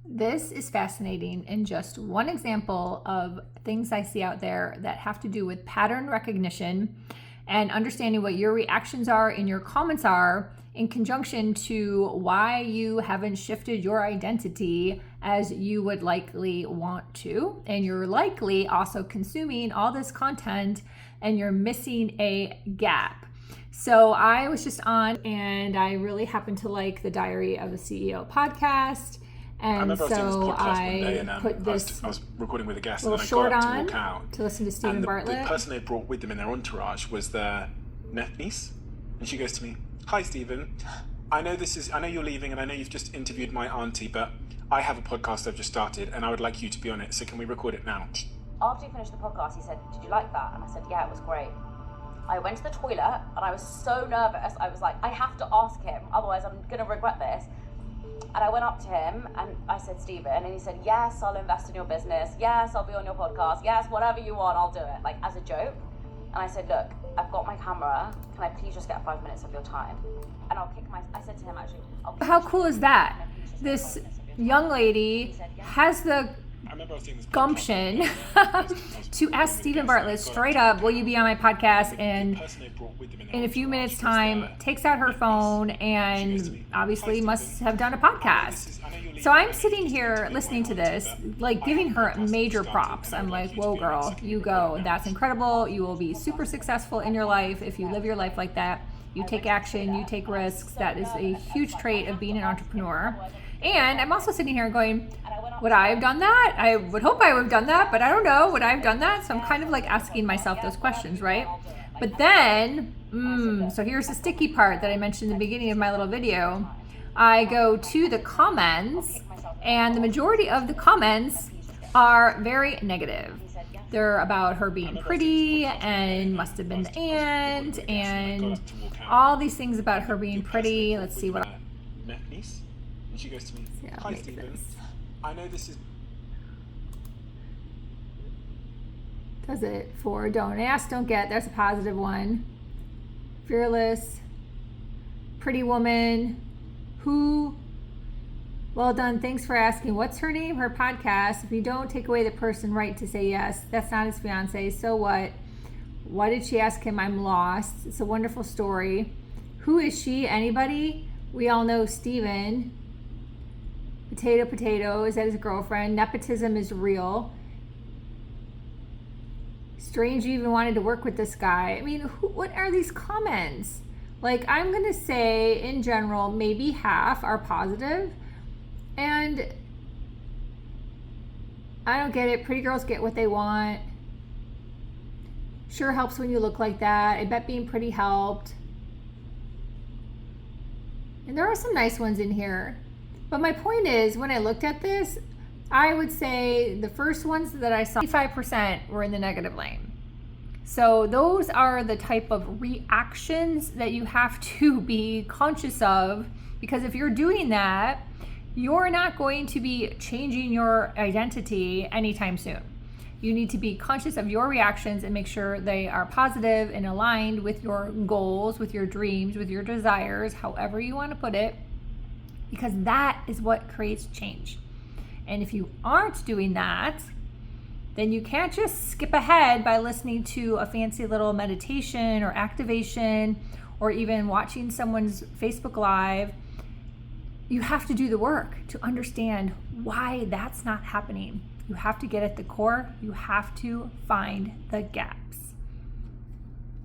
This is fascinating and just one example of things I see out there that have to do with pattern recognition and understanding what your reactions are and your comments are in conjunction to why you haven't shifted your identity as you would likely want to. And you're likely also consuming all this content and you're missing a gap. So I was just on and I really happen to like the Diary of a CEO podcast. And so I put this I was recording with a guest little and then I short got up to on walk out. to listen to Stephen And Bartlett. the person they brought with them in their entourage was their niece. And she goes to me, "Hi, Stephen. I know you're leaving and I know you've just interviewed my auntie, but I have a podcast I've just started and I would like you to be on it. So can we record it now?" After he finished the podcast, he said, "Did you like that?" And I said, "Yeah, it was great." I went to the toilet and I was so nervous. I was like, I have to ask him, otherwise I'm going to regret this. And I went up to him and I said, "Stephen," and he said, "Yes, I'll invest in your business. Yes, I'll be on your podcast. Yes, whatever you want, I'll do it," like as a joke. And I said, "Look, I've got my camera. Can I please just get 5 minutes of your time? And I said to him actually, How cool is that? This young lady has the gumption to ask Stephen Bartlett straight up, "Will you be on my podcast?" And in a few minutes time takes out her phone and obviously must have done a podcast. So I'm sitting here listening to this, like giving her major props. I'm like, "Whoa, girl, you go. That's incredible. You will be super successful in your life if you live your life like that. You take action, you take risks. That is a huge trait of being an entrepreneur." And I'm also sitting here going, would I have done that? I would hope I would have done that, but I don't know. Would I have done that? So I'm kind of like asking myself those questions, right? But then, so here's the sticky part that I mentioned in the beginning of my little video. I go to the comments, and the majority of the comments are very negative. They're about her being pretty and must have been the aunt and all these things about her being pretty. Let's see what. Niece, and she goes to me, Yeah, "Hi, Stephen. I know this is." Does it for don't ask, don't get. There's a positive one. Fearless, pretty woman, who, well done, thanks for asking. What's her name? Her podcast. If you don't take away the person right to say yes, that's not his fiance. So what? Why did she ask him? I'm lost. It's a wonderful story. Who is she? Anybody? We all know Steven. Potato, is that his girlfriend? Nepotism is real. Strange you even wanted to work with this guy. I mean, what are these comments? Like, I'm going to say, in general, maybe half are positive. And I don't get it. Pretty girls get what they want. Sure helps when you look like that. I bet being pretty helped. And there are some nice ones in here. But my point is, when I looked at this, I would say the first ones that I saw, 85% were in the negative lane. So those are the type of reactions that you have to be conscious of, because if you're doing that, you're not going to be changing your identity anytime soon. You need to be conscious of your reactions and make sure they are positive and aligned with your goals, with your dreams, with your desires, however you want to put it, because that is what creates change. And if you aren't doing that, then you can't just skip ahead by listening to a fancy little meditation or activation or even watching someone's Facebook Live. You have to do the work to understand why that's not happening. You have to get at the core. You have to find the gaps.